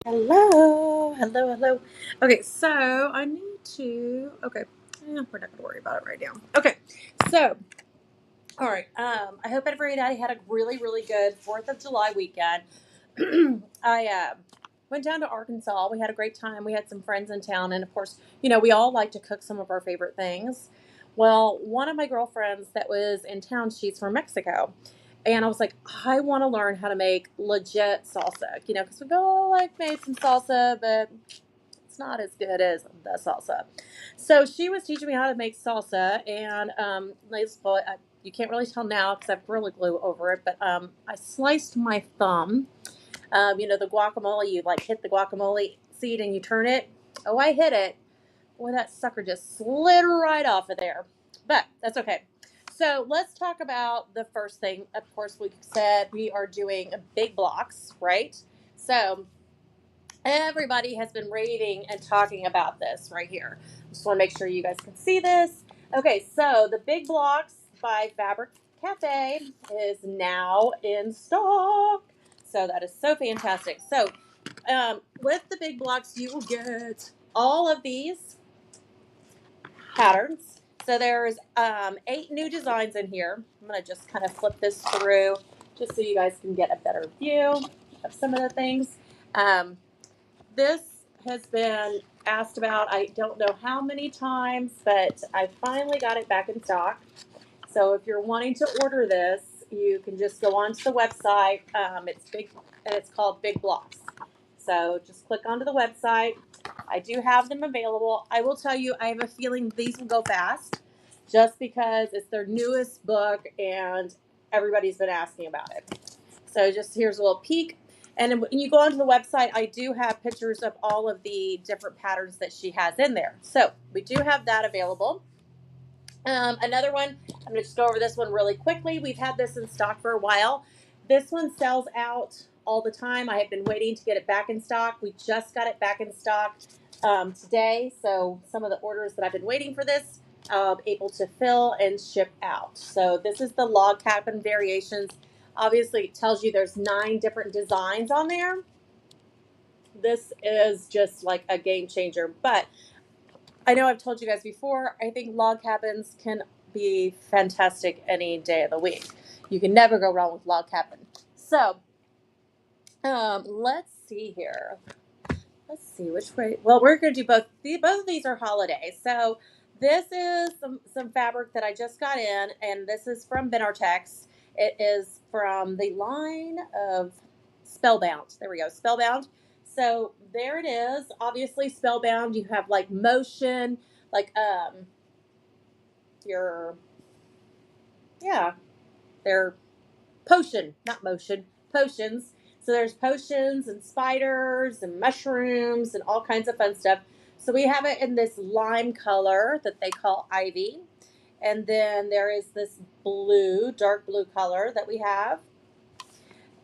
Hello, hello, hello. Okay, so I need to. Okay, we're not going to worry about it right now. Okay, so all right. I hope everybody had a really, really good July weekend. I went down to Arkansas. We had a great time. We had some friends in town, and of course, we all like to cook some of our favorite things. Well, one of my girlfriends that was in town, she's from Mexico. And I was like, I want to learn how to make legit salsa, because we've all like made some salsa, but it's not as good as the salsa. So she was teaching me how to make salsa, and you can't really tell now because I have Gorilla Glue over it, but I sliced my thumb. The guacamole, you like hit the guacamole seed and you turn it. Oh, I hit it. Boy, that sucker just slid right off of there. But that's okay. So let's talk about the first thing. Of course, we said we are doing big blocks, right? So everybody has been raving and talking about this right here. Just want to make sure you guys can see this. Okay, so the Big Blocks by Fabric Cafe is now in stock. So that is so fantastic. So with the Big Blocks, you will get all of these patterns. So there's 8 new designs in here. I'm going to just kind of flip this through just so you guys can get a better view of some of the things. Um, this has been asked about, I don't know how many times, but I finally got it back in stock. So if you're wanting to order this, you can just go onto the website. It's big, and it's called Big Blocks. So just click onto the website. I do have them available. I will tell you, I have a feeling these will go fast, just because it's their newest book and everybody's been asking about it. So just here's a little peek. And when you go onto the website, I do have pictures of all of the different patterns that she has in there. So we do have that available. Another one, I'm going to just go over this one really quickly. We've had this in stock for a while. This one sells out all the time. I have been waiting to get it back in stock. We just got it back in stock today. So some of the orders that I've been waiting for this, able to fill and ship out. So this is the log cabin variations. Obviously, it tells you there's 9 different designs on there. This is just like a game changer. But I know I've told you guys before, I think log cabins can be fantastic any day of the week. You can never go wrong with log cabin. So, let's see here. Let's see which way. Well, we're going to do both. Both of these are holiday. So, this is some fabric that I just got in, and this is from Benartex. It is from the line of Spellbound. There we go, Spellbound. So there it is. Obviously, Spellbound. You have like motion, like your yeah, they're potion, not motion, potions. So there's potions and spiders and mushrooms and all kinds of fun stuff. So we have it in this lime color that they call ivy. And then there is this blue, dark blue color that we have.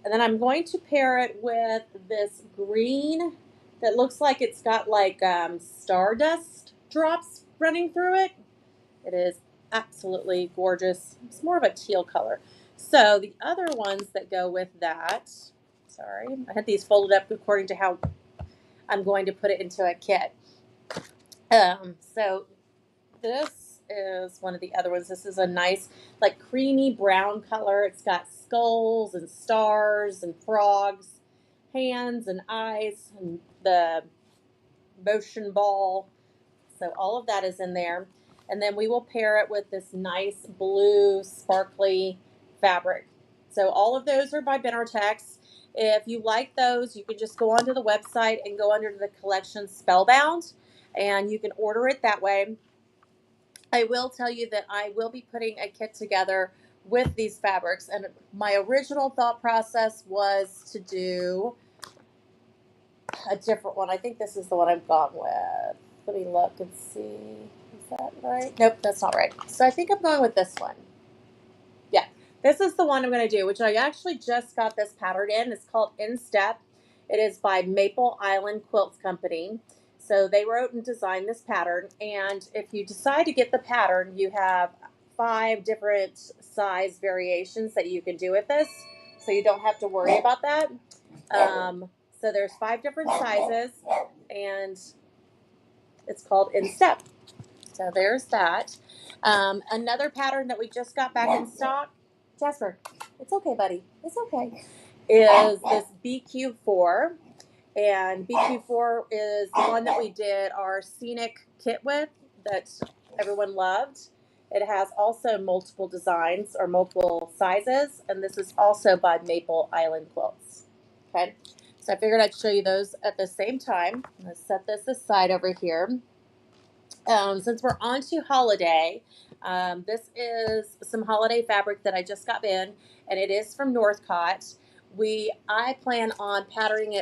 And then I'm going to pair it with this green that looks like it's got like stardust drops running through it. It is absolutely gorgeous. It's more of a teal color. So the other ones that go with that, sorry, I had these folded up according to how I'm going to put it into a kit. So this is one of the other ones. This is a nice, like creamy brown color. It's got skulls and stars and frogs, hands and eyes, and the motion ball. So all of that is in there. And then we will pair it with this nice blue sparkly fabric. So all of those are by Benartex. If you like those, you can just go onto the website and go under the collection Spellbound, and you can order it that way. I will tell you that I will be putting a kit together with these fabrics, and my original thought process was to do a different one. I think this is the one I've gone with. Let me look and see. Is that right? Nope, that's not right. So I think I'm going with this one. Yeah, this is the one I'm going to do, which I actually just got this pattern in. It's called Instep. It is by Maple Island Quilts Company. So they wrote and designed this pattern. And if you decide to get the pattern, you have 5 different size variations that you can do with this. So you don't have to worry about that. So there's 5 different sizes, and it's called In Step. So there's that. Another pattern that we just got back in stock, Jasper, it's okay, buddy. It's okay. Is this BQ4. And BQ4 is the one that we did our scenic kit with that everyone loved. It has also multiple designs or multiple sizes, and this is also by Maple Island Quilts. Okay, so I figured I'd show you those at the same time. I'm going to set this aside over here. Since we're on to holiday, this is some holiday fabric that I just got in, and it is from Northcott. I plan on kitting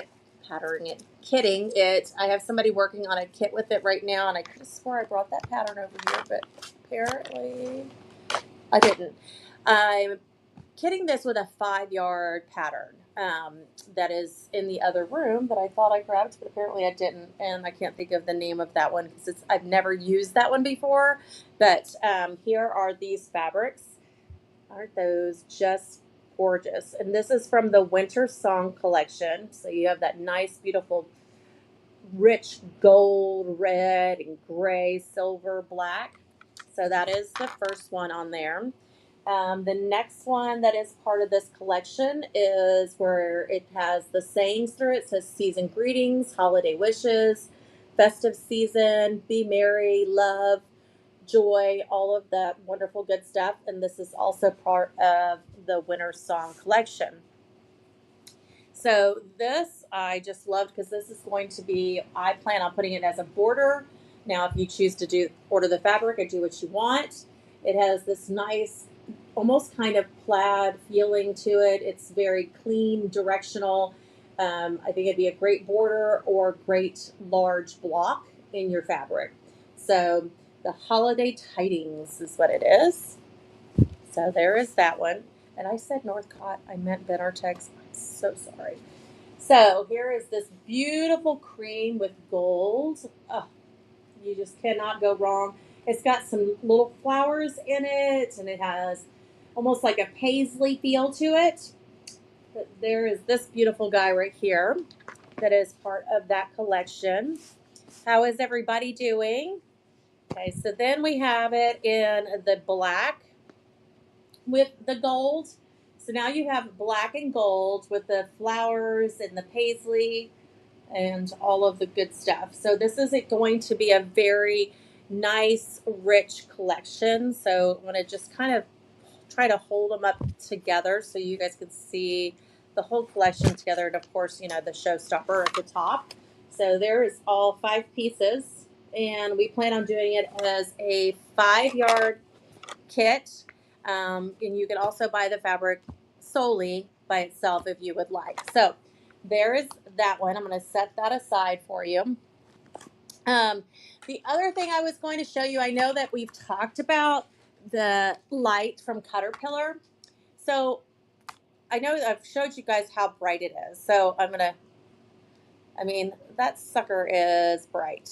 it. I have somebody working on a kit with it right now, and I could have swore I brought that pattern over here, but apparently I didn't. I'm kitting this with a 5-yard pattern that is in the other room that I thought I grabbed, but apparently I didn't, and I can't think of the name of that one because I've never used that one before. But here are these fabrics. Aren't those just gorgeous? And this is from the Winter Song collection. So you have that nice, beautiful, rich gold, red, and gray, silver, black. So that is the first one on there. The next one that is part of this collection is where it has the sayings through it. It says season greetings, holiday wishes, festive season, be merry, love, joy, all of that wonderful good stuff. And this is also part of the Winter Song collection. So this I just loved because this is going to be, I plan on putting it as a border. Now, if you choose to order the fabric and do what you want, it has this nice, almost kind of plaid feeling to it. It's very clean, directional. I think it'd be a great border or great large block in your fabric. So the Holiday Tidings is what it is. So there is that one. And I said Northcott, I meant Benartex. I'm so sorry. So here is this beautiful cream with gold. Oh, you just cannot go wrong. It's got some little flowers in it, and it has almost like a paisley feel to it. But there is this beautiful guy right here that is part of that collection. How is everybody doing? Okay, so then we have it in the black with the gold. So now you have black and gold with the flowers and the paisley and all of the good stuff. So this is going to be a very nice, rich collection. So I'm going to just kind of try to hold them up together so you guys can see the whole collection together. And of course, you know, the showstopper at the top. So there is all 5 pieces, and we plan on doing it as a 5-yard kit. And you can also buy the fabric solely by itself if you would like. So there is that one. I'm going to set that aside for you. The other thing I was going to show you, I know that we've talked about the light from Caterpillar. So I know I've showed you guys how bright it is. So that sucker is bright.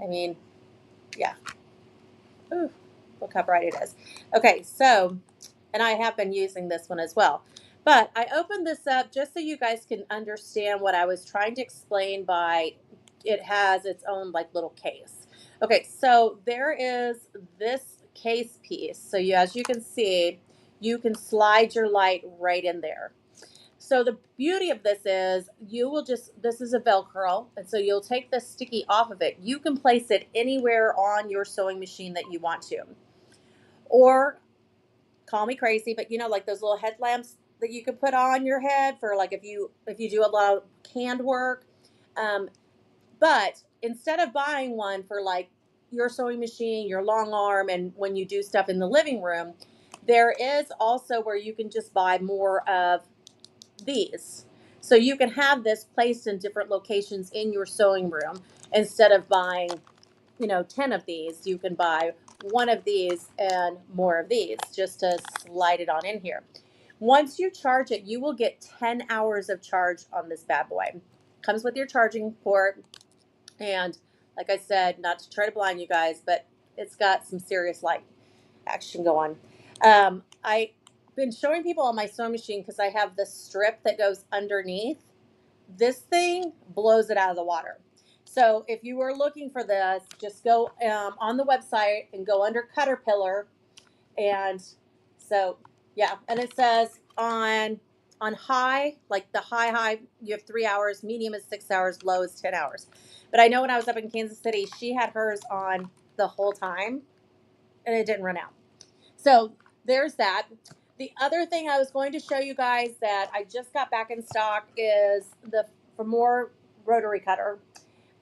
I mean, yeah. Ooh, look how bright it is. Okay, so, and I have been using this one as well. But I opened this up just so you guys can understand what I was trying to explain by it has its own like little case. Okay, so there is this case piece. So as you can see, you can slide your light right in there. So the beauty of this is this is a Velcro, and so you'll take the sticky off of it. You can place it anywhere on your sewing machine that you want to. Or, call me crazy, but you know, like those little headlamps that you can put on your head for like if you do a lot of hand work. But instead of buying one for like your sewing machine, your long arm, and when you do stuff in the living room, there is also where you can just buy more of these. So you can have this placed in different locations in your sewing room. Instead of buying, 10 of these, you can buy one of these and more of these just to slide it on in here. Once you charge it, you will get 10 hours of charge on this bad boy. Comes with your charging port. And like I said, not to try to blind you guys, but it's got some serious light action going. I've been showing people on my sewing machine because I have the strip that goes underneath This thing blows it out of the water. So if you were looking for this, just go on the website and go under Caterpillar. And so, yeah, and it says on high, like the high, you have 3 hours, medium is 6 hours, low is 10 hours. But I know when I was up in Kansas City, she had hers on the whole time and it didn't run out. So there's that. The other thing I was going to show you guys that I just got back in stock is the Fermor rotary cutter.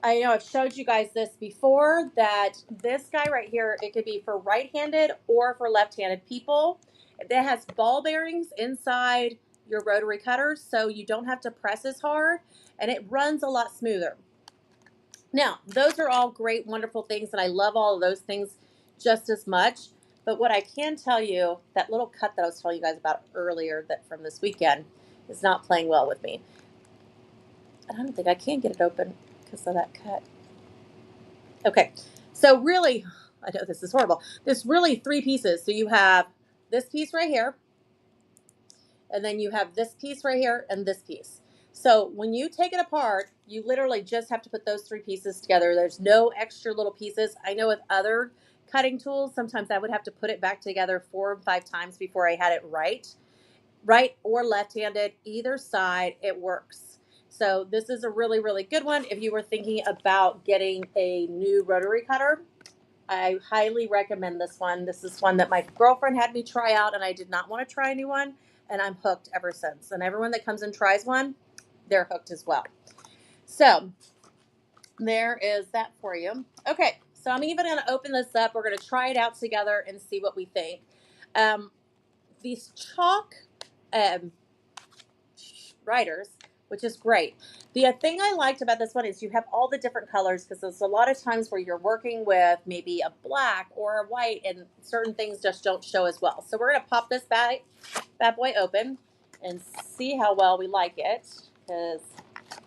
I know I've showed you guys this before, that this guy right here, it could be for right-handed or for left-handed people. It has ball bearings inside your rotary cutters, so you don't have to press as hard, and it runs a lot smoother. Now, those are all great, wonderful things, and I love all of those things just as much. But what I can tell you, that little cut that I was telling you guys about earlier that from this weekend is not playing well with me. I don't think I can get it open because of that cut. Okay, so really, I know this is horrible. There's really 3 pieces. So you have this piece right here, and then you have this piece right here, and this piece. So when you take it apart, you literally just have to put those 3 pieces together. There's no extra little pieces. I know with other cutting tools, sometimes I would have to put it back together 4 or 5 times before I had it right or left-handed, either side, it works. So this is a really, really good one. If you were thinking about getting a new rotary cutter, I highly recommend this one. This is one that my girlfriend had me try out, and I did not want to try a new one, and I'm hooked ever since. And everyone that comes and tries one, they're hooked as well. So there is that for you. Okay, so I'm even going to open this up. We're going to try it out together and see what we think. These chalk writers, which is great. The thing I liked about this one is you have all the different colors, because there's a lot of times where you're working with maybe a black or a white and certain things just don't show as well. So we're going to pop this bad boy open and see how well we like it. Because,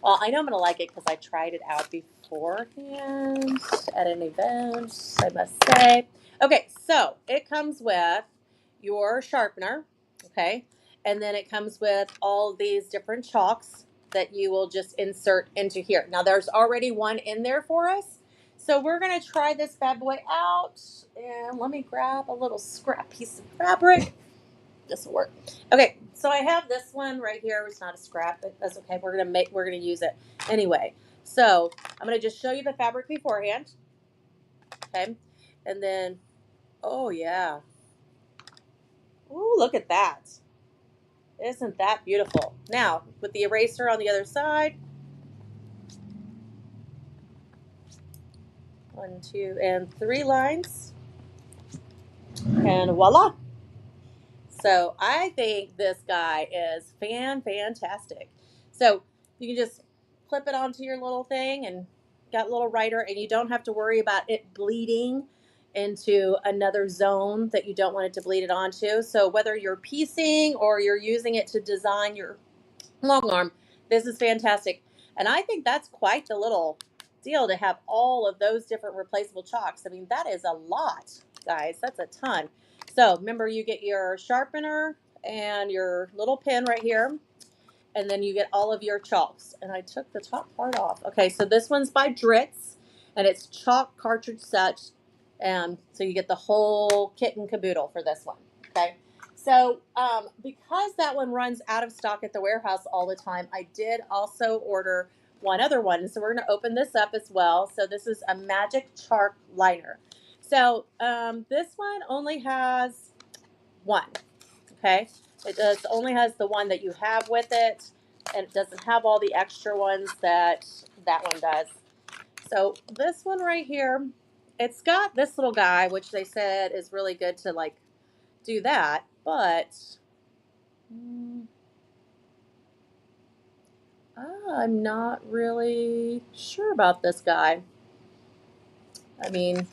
well, I know I'm going to like it because I tried it out beforehand at an event, I must say. Okay, so it comes with your sharpener, okay? And then it comes with all these different chalks that you will just insert into here. Now there's already one in there for us. So we're gonna try this bad boy out. And let me grab a little scrap piece of fabric. This will work. Okay, so I have this one right here. It's not a scrap, but that's okay. We're gonna use it anyway. So I'm gonna just show you the fabric beforehand. Okay. And then, oh yeah. Oh, look at that. Isn't that beautiful? Now, with the eraser on the other side. 1, 2, and 3 lines. And voila. So I think this guy is fantastic. So you can just clip it onto your little thing and got a little writer, and you don't have to worry about it bleeding into another zone that you don't want it to bleed it onto. So whether you're piecing or you're using it to design your long arm, this is fantastic. And I think that's quite the little deal to have all of those different replaceable chalks. I mean, that is a lot, guys. That's a ton. So remember, you get your sharpener and your little pen right here, and then you get all of your chalks. And I took the top part off. Okay, so this one's by Dritz, and it's chalk cartridge set. So you get the whole kit and caboodle for this one. Okay. So because that one runs out of stock at the warehouse all the time, I did also order one other one. So we're going to open this up as well. So this is a Magic Chalk Liner. So this one only has one. Okay. It only has the one that you have with it, and it doesn't have all the extra ones that one does. So this one right here, it's got this little guy, which they said is really good to like do that, but I'm not really sure about this guy. I mean,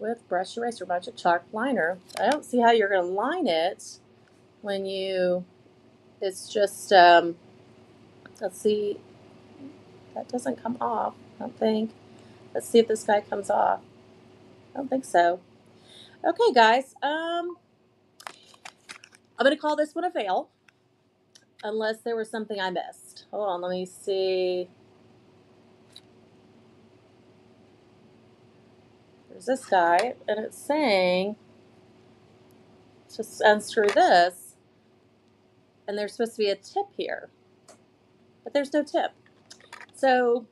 with brush eraser, Magic Chalk Liner, I don't see how you're going to line it when it's just, let's see, that doesn't come off, I don't think. Let's see if this guy comes off. I don't think so. Okay, guys, I'm going to call this one a fail, unless there was something I missed. Hold on, let me see. There's this guy, and it's saying to unscrew this, and there's supposed to be a tip here, but there's no tip. So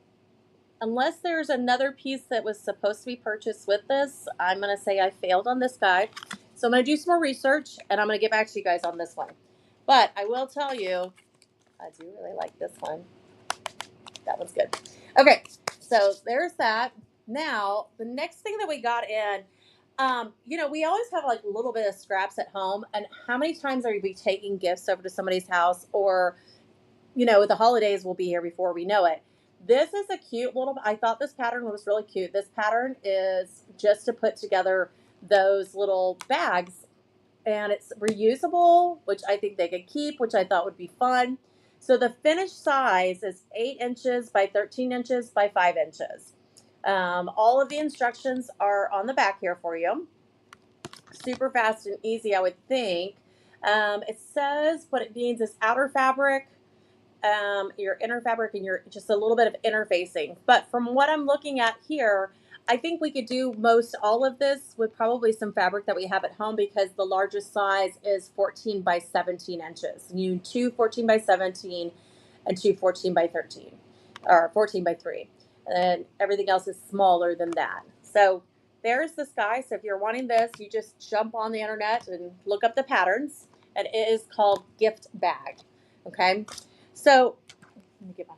unless there's another piece that was supposed to be purchased with this, I'm going to say I failed on this guy. So I'm going to do some more research, and I'm going to get back to you guys on this one. But I will tell you, I do really like this one. That one's good. Okay, so there's that. Now, the next thing that we got in, we always have like a little bit of scraps at home. And how many times are we taking gifts over to somebody's house, or, the holidays will be here before we know it. This is a cute little, I thought this pattern was really cute. This pattern is just to put together those little bags, and it's reusable, which I think they could keep, which I thought would be fun. So the finished size is 8 inches by 13 inches by 5 inches. All of the instructions are on the back here for you. Super fast and easy, I would think. It says what it means is outer fabric, your inner fabric, and your just a little bit of interfacing. But from what I'm looking at here, I think we could do most all of this with probably some fabric that we have at home, because the largest size is 14 by 17 inches. You need 2 14 by 17 and 2 14 by 13, or 14 by 3. And everything else is smaller than that. So there's this guy. So if you're wanting this, you just jump on the internet and look up the patterns. And it is called Gift Bag. Okay. So let me get my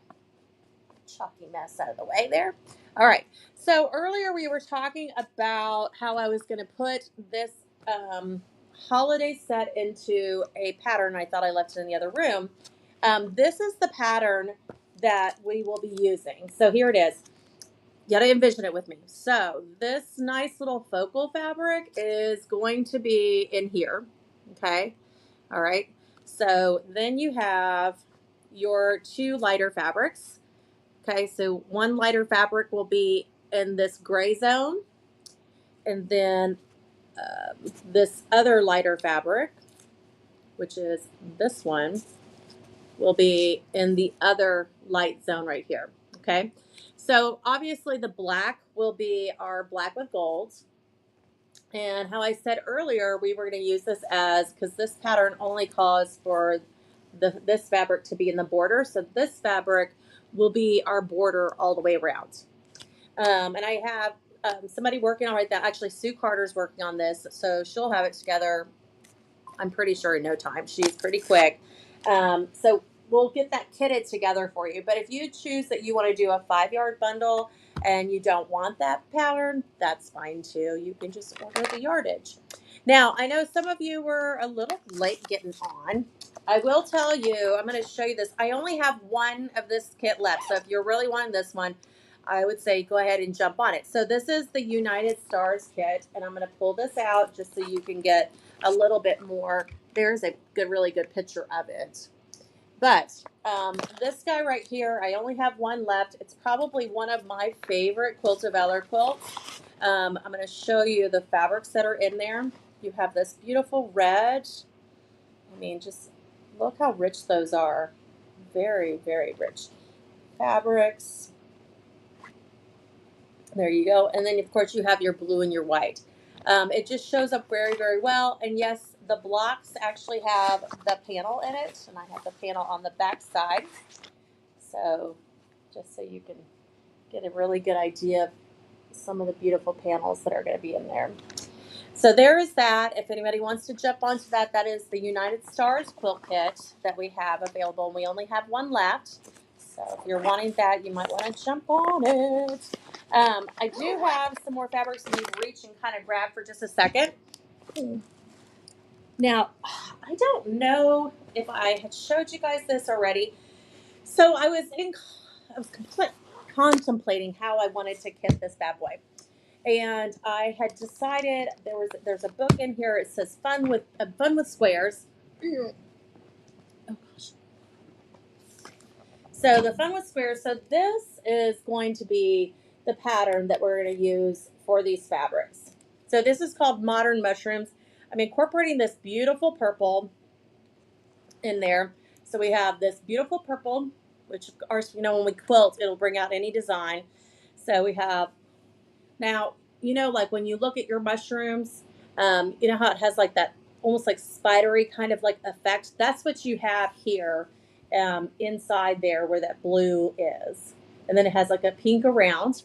chalky mess out of the way there. All right. So earlier we were talking about how I was going to put this holiday set into a pattern. I thought I left it in the other room. This is the pattern that we will be using. So here it is. You got to envision it with me. So this nice little focal fabric is going to be in here. Okay. All right. So then you have your 2 lighter fabrics. Okay, so one lighter fabric will be in this gray zone, and then this other lighter fabric, which is this one, will be in the other light zone right here. Okay, so obviously the black will be our black with gold. And how I said earlier, we were going to use this because this pattern only calls for this fabric to be in the border. So this fabric will be our border all the way around. And I have somebody working on it. That actually Sue Carter's working on this, so she'll have it together, I'm pretty sure, in no time. She's pretty quick. So we'll get that kitted together for you. But if you choose that you want to do a 5-yard bundle and you don't want that pattern, that's fine too. You can just order the yardage. Now, I know some of you were a little late getting on. I will tell you, I'm going to show you this. I only have one of this kit left. So if you're really wanting this one, I would say go ahead and jump on it. So this is the United Stars kit, and I'm going to pull this out just so you can get a little bit more. There's a really good picture of it. But this guy right here, I only have one left. It's probably one of my favorite Quiltavella quilts. I'm going to show you the fabrics that are in there. You have this beautiful red. I mean, just look how rich those are. Very, very rich fabrics. There you go. And then, of course, you have your blue and your white. It just shows up very, very well. And yes, the blocks actually have the panel in it. And I have the panel on the back side. So just so you can get a really good idea of some of the beautiful panels that are going to be in there. So there is that. If anybody wants to jump onto that, that is the United Stars quilt kit that we have available. And we only have one left. So if you're wanting that, you might want to jump on it. I do have some more fabrics that you reach and kind of grab for just a second. Now, I don't know if I had showed you guys this already. So I was contemplating how I wanted to kit this bad boy. And I had decided there's a book in here. It says Fun with Squares. Oh gosh. So the Fun with Squares. So this is going to be the pattern that we're going to use for these fabrics. So this is called Modern Mushrooms. I'm incorporating this beautiful purple in there. So we have this beautiful purple, which of course, when we quilt, it'll bring out any design. So we have now, like when you look at your mushrooms, you know how it has like that almost like spidery kind of like effect? That's what you have here inside there where that blue is. And then it has like a pink around.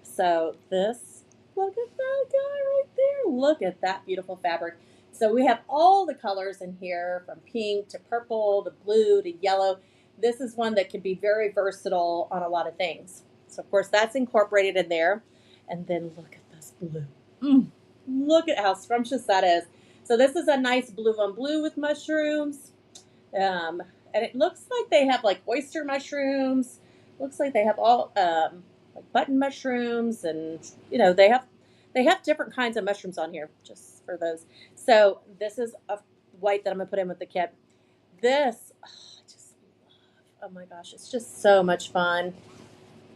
So this, look at that guy right there. Look at that beautiful fabric. So we have all the colors in here from pink to purple to blue to yellow. This is one that can be very versatile on a lot of things. So of course that's incorporated in there. And then look at this blue. Look at how scrumptious that is. So this is a nice blue on blue with mushrooms. And it looks like they have like oyster mushrooms. Looks like they have all like button mushrooms, and they have different kinds of mushrooms on here just for those. So this is a white that I'm gonna put in with the kit. This, I just love. Oh my gosh, it's just so much fun.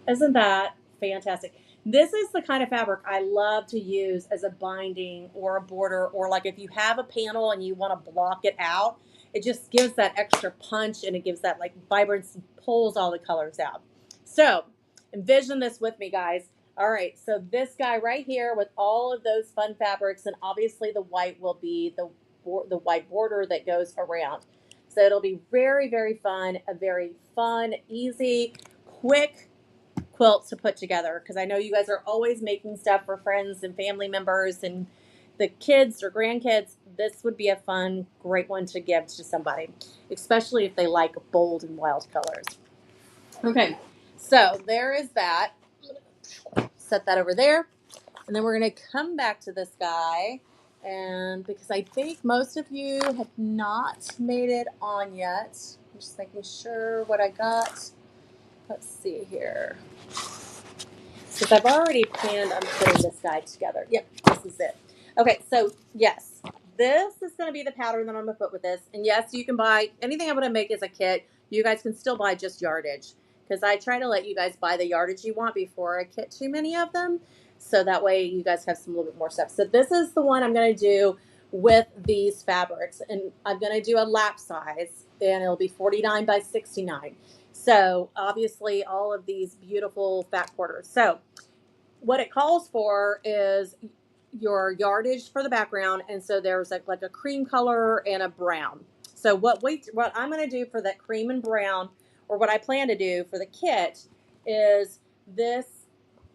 Isn't that fantastic? This is the kind of fabric I love to use as a binding or a border, or like if you have a panel and you want to block it out, it just gives that extra punch and it gives that like vibrance, pulls all the colors out. So envision this with me, guys. All right, so this guy right here with all of those fun fabrics, and obviously the white will be the white border that goes around. So it'll be very, very fun, a very fun, easy, quick quilt to put together, because I know you guys are always making stuff for friends and family members and the kids or grandkids. This would be a fun, great one to give to somebody, especially if they like bold and wild colors. Okay, so there is that. Set that over there. And then we're going to come back to this guy. And because I think most of you have not made it on yet, I'm just making sure what I got. Let's see here. Because I've already planned on putting this guy together. Yep, this is it. Okay, so yes, this is going to be the pattern that I'm going to put with this. And yes, you can buy anything I'm going to make as a kit. You guys can still buy just yardage, because I try to let you guys buy the yardage you want before I kit too many of them. So that way you guys have some little bit more stuff. So this is the one I'm going to do with these fabrics. And I'm going to do a lap size, and it'll be 49 by 69. So obviously all of these beautiful fat quarters. So what it calls for is your yardage for the background. And so there's like a cream color and a brown. So what I'm going to do for that cream and brown, or what I plan to do for the kit, is this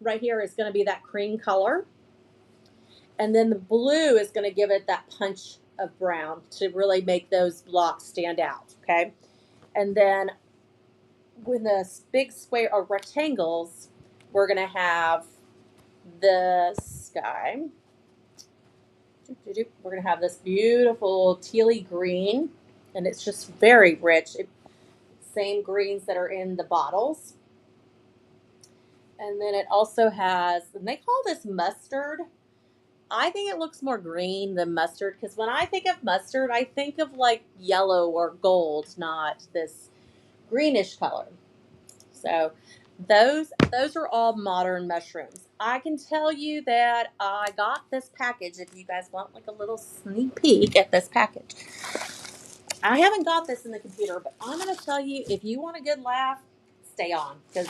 right here is going to be that cream color. And then the blue is going to give it that punch of brown to really make those blocks stand out. Okay. And then with the big square or rectangles, we're going to have this guy. We're going to have this beautiful tealy green, and it's just very rich. Same greens that are in the bottles. And then it also has, and they call this mustard. I think it looks more green than mustard, because when I think of mustard, I think of like yellow or gold, not this greenish color. So those are all modern mushrooms. I can tell you that I got this package, if you guys want like a little sneak peek at this package. I haven't got this in the computer, but I'm going to tell you, if you want a good laugh, stay on, because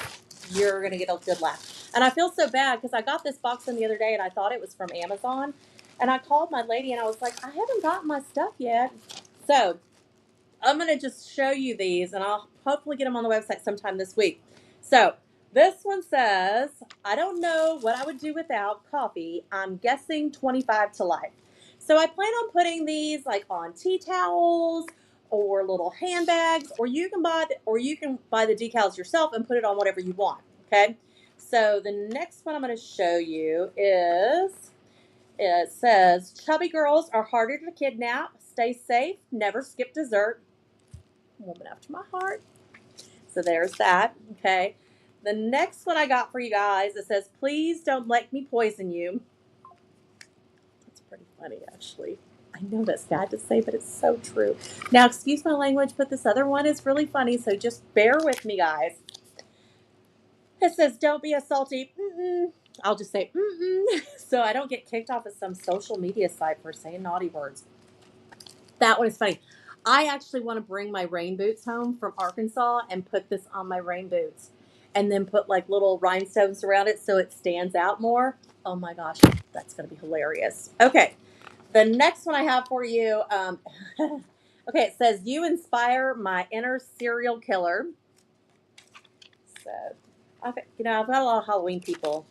you're going to get a good laugh. And I feel so bad because I got this box in the other day and I thought it was from Amazon. And I called my lady and I was like, I haven't gotten my stuff yet. So I'm going to just show you these, and I'll hopefully get them on the website sometime this week. So this one says, I don't know what I would do without coffee. I'm guessing 25 to life. So I plan on putting these like on tea towels or little handbags, or you can buy the decals yourself and put it on whatever you want. Okay. So the next one I'm going to show you is, it says, chubby girls are harder to kidnap. Stay safe. Never skip dessert. Woman after my heart. So there's that. Okay. The next one I got for you guys, it says, please don't let me poison you. That's pretty funny, actually. I know that's sad to say, but it's so true. Now, excuse my language, but this other one is really funny, so just bear with me, guys. It says, don't be a salty. I'll just say, so I don't get kicked off of some social media site for saying naughty words. That one is funny. I actually want to bring my rain boots home from Arkansas and put this on my rain boots and then put like little rhinestones around it so it stands out more. Oh my gosh, that's going to be hilarious. Okay, the next one I have for you. Okay, it says, "You inspire my inner serial killer." So, okay, I've got a lot of Halloween people.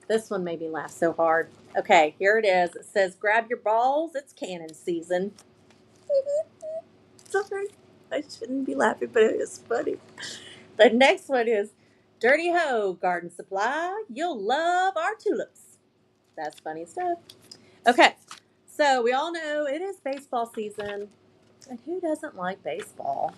This one made me laugh so hard. Okay, here it is. It says, "Grab your balls, it's cannon season." Sorry, I shouldn't be laughing, but it is funny. The next one is, "Dirty Ho Garden Supply, you'll love our tulips." That's funny stuff. Okay, so we all know it is baseball season, and who doesn't like baseball?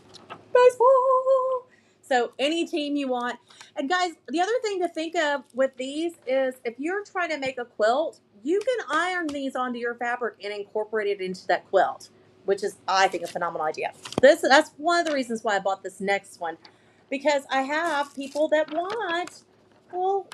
Baseball! So any team you want. And guys, the other thing to think of with these is if you're trying to make a quilt, you can iron these onto your fabric and incorporate it into that quilt, which is, I think, a phenomenal idea. That's one of the reasons why I bought this next one, because I have people that want, well,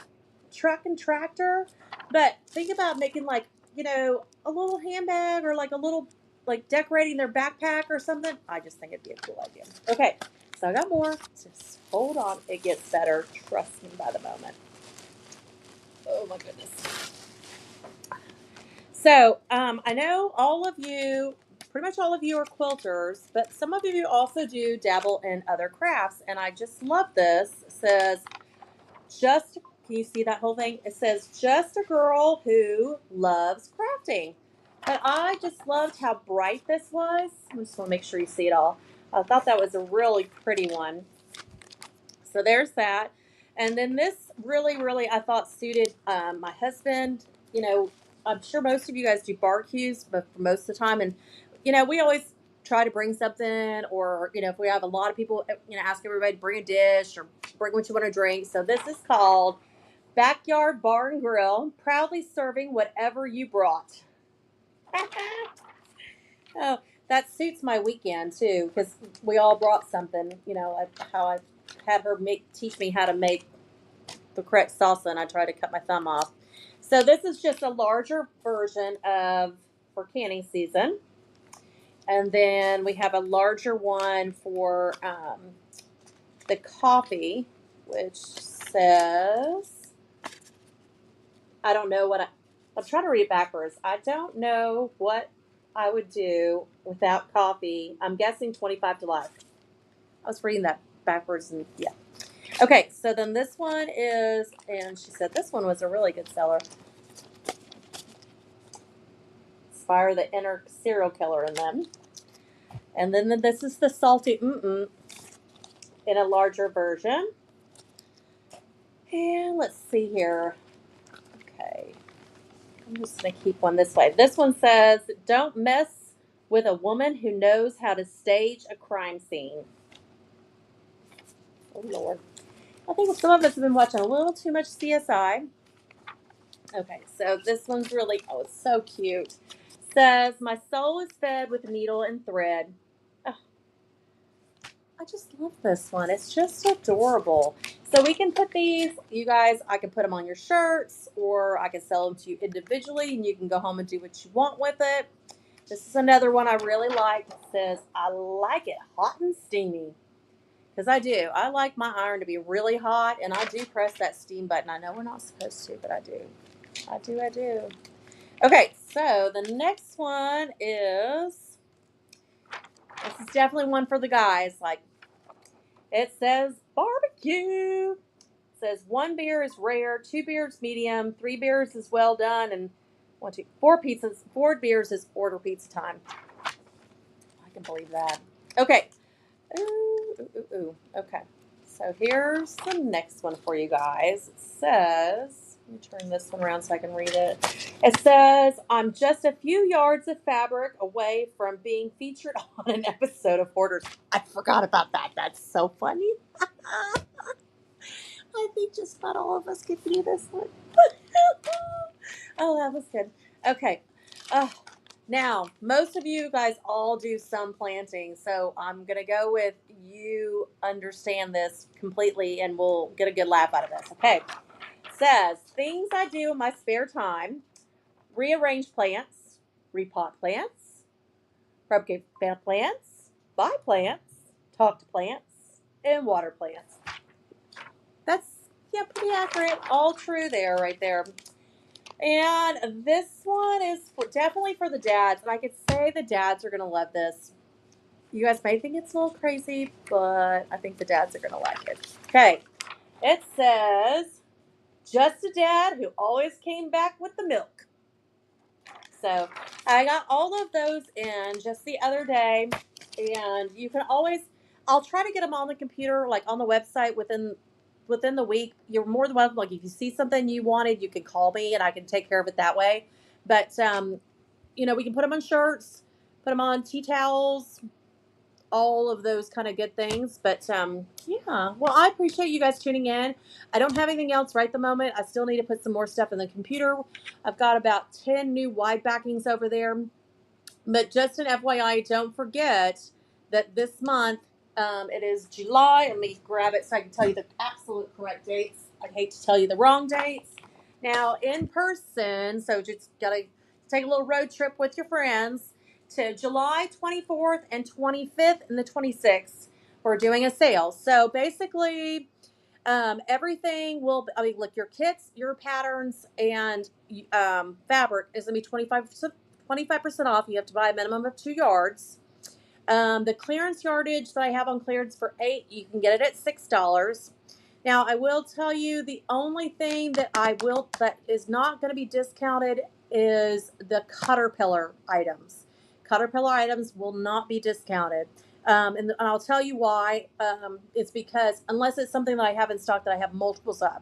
truck and tractor, but think about making like, a little handbag or like a little, like decorating their backpack or something. I just think it'd be a cool idea. Okay, so I got more. Just hold on. It gets better. Trust me by the moment. Oh my goodness. So I know all of you, pretty much all of you are quilters, but some of you also do dabble in other crafts. And I just love this. It says, just, can you see that whole thing? It says, "Just a girl who loves crafting." But I just loved how bright this was. I just want to make sure you see it all. I thought that was a really pretty one. So there's that. And then this really, really, I thought suited my husband. I'm sure most of you guys do barbecues, but for most of the time. And, we always try to bring something, or, if we have a lot of people, ask everybody to bring a dish or bring what you want to drink. So this is called Backyard Bar and Grill, proudly serving whatever you brought. Oh, that suits my weekend too, because we all brought something. How I had her teach me how to make the correct salsa, and I tried to cut my thumb off. So this is just a larger version of for canning season, and then we have a larger one for the coffee, which says, I don't know what I'm trying to read it backwards. I don't know what I would do without coffee. I'm guessing 25 to life. I was reading that backwards, and yeah. Okay, so then this one is, and she said this one was a really good seller. Inspire the inner serial killer in them. And then this is the salty in a larger version. And let's see here. Okay. I'm just going to keep one this way. This one says, "Don't mess with a woman who knows how to stage a crime scene." Oh, Lord. I think some of us have been watching a little too much CSI. Okay, so this one's really, oh, it's so cute. Says, "My soul is fed with needle and thread." Oh, I just love this one. It's just adorable. So we can put these, you guys, I can put them on your shirts, or I can sell them to you individually, and you can go home and do what you want with it. This is another one I really like. It says, "I like it hot and steamy." Because I do. I like my iron to be really hot, and I do press that steam button. I know we're not supposed to, but I do. I do. Okay, so the next one is, this is definitely one for the guys. Like, it says barbecue. It says 1 beer is rare, 2 beers medium, 3 beers is well done, and 4 beers is order pizza time. I can believe that. Okay. Ooh. Okay. So here's the next one for you guys. It says, let me turn this one around so I can read it. It says, "I'm just a few yards of fabric away from being featured on an episode of Hoarders." I forgot about that. That's so funny. I think just about all of us could do this one. Oh, that was good. Okay. Now, most of you guys all do some planting, so I'm going to go with you understand this completely, and we'll get a good laugh out of this. Okay. It says, "Things I do in my spare time: rearrange plants, repot plants, propagate plants, buy plants, talk to plants, and water plants. That's, yeah, pretty accurate. All true there, right there. And this one is definitely for the dads. And I could say the dads are going to love this. You guys may think it's a little crazy, but I think the dads are going to like it. Okay. It says, just a dad who always came back with the milk. So I got all of those in just the other day. And you can always, I'll try to get them on the computer, like on the website within the week. You're more than welcome. Like if you see something you wanted, you can call me and I can take care of it that way. But we can put them on shirts, put them on tea towels, all of those kind of good things. But yeah, well, I appreciate you guys tuning in. I don't have anything else right at the moment. I still need to put some more stuff in the computer. I've got about 10 new wide backings over there. But just an FYI, don't forget that this month, it is July. Let me grab it so I can tell you the absolute correct dates. I hate to tell you the wrong dates. Now, in person, so just got to take a little road trip with your friends to July 24th and 25th and the 26th. We're doing a sale. So basically, everything will, look, your kits, your patterns, and fabric is going to be 25% off. You have to buy a minimum of 2 yards. The clearance yardage that I have on clearance for 8, you can get it at $6. Now, I will tell you the only thing that is not going to be discounted is the Caterpillar items. Caterpillar items will not be discounted. And I'll tell you why. It's because unless it's something that I have in stock that I have multiples of.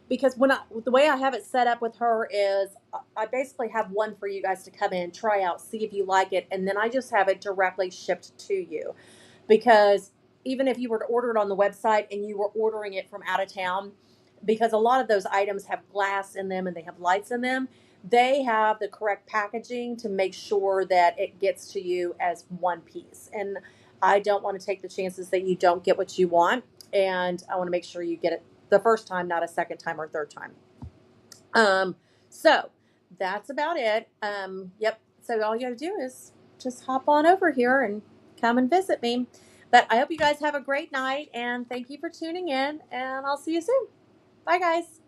Because the way I have it set up with her is I basically have one for you guys to come in, try out, see if you like it, and then I just have it directly shipped to you. Because even if you were to order it on the website and you were ordering it from out of town, because a lot of those items have glass in them and they have lights in them, they have the correct packaging to make sure that it gets to you as one piece. And I don't want to take the chances that you don't get what you want, and I want to make sure you get it the first time, not a second time or third time. So that's about it. Yep. So all you got to do is just hop on over here and come and visit me. But I hope you guys have a great night, and thank you for tuning in, and I'll see you soon. Bye, guys.